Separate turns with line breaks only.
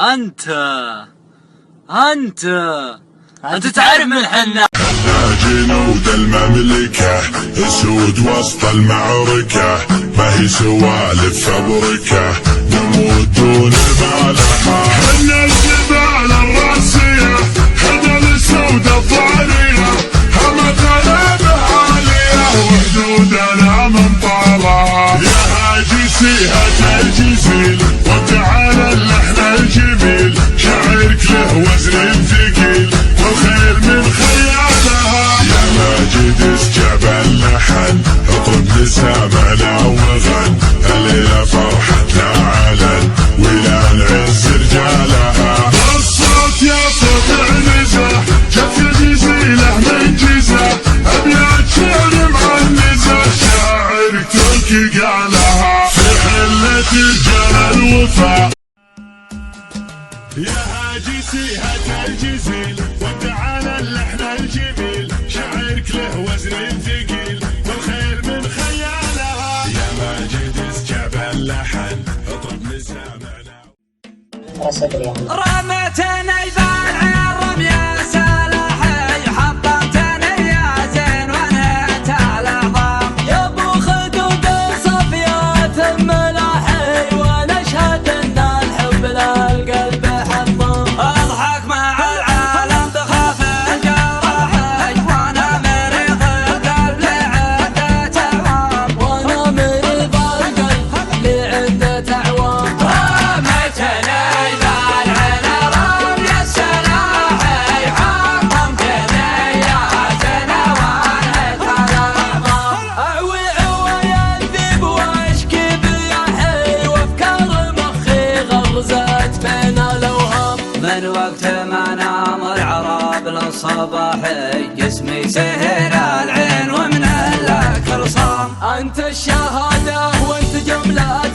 انت تعرف من حنا
جنود المملكة اسود وسط المعركة، ما هي سوالف فبركة نموت دون البالغة. حنا الجبال الراسية، حنا الاسود الضارية، هم قلب عالية وحدودنا منطالة. يا هاجسي هات الجزيل وتعالى اللحن الجميل، شعرك له وزن ثقيل والخير من خيالها. يا ماجد اسجب اللحن اطرب لسامعنا وغن، الليلة فرحتنا علن ولا نعز رجالها. الصوت يا صوت نزاح جت جزيلة من جزاح، ابيات شعر معنزة شاعرك تركي قالها في حلة رجال الوفا. يا هاجسي هات الجزيل وتعالى اللحن الجميل، شعرك له وزن ثقيل والخير من خيالها. يا ماجد اسجب اللحن اطرب لسامعنا.
رمتني بالعرم يا سلاحي، حطمتني يا زين وانهيت العظام، يا ابو خدود صفيات الملاحي، وانا اشهد ان الحب للقلب حطام. اضحك مع العالم بخاف الجراحي، وانا مريض القلب لعدة اعوام، وانا مريض القلب لعدة اعوام. رمتني من وقت ما نام العراب للصباحي، جسمي سهر العين ومن الكرصام. انت الشهادة وانت جملة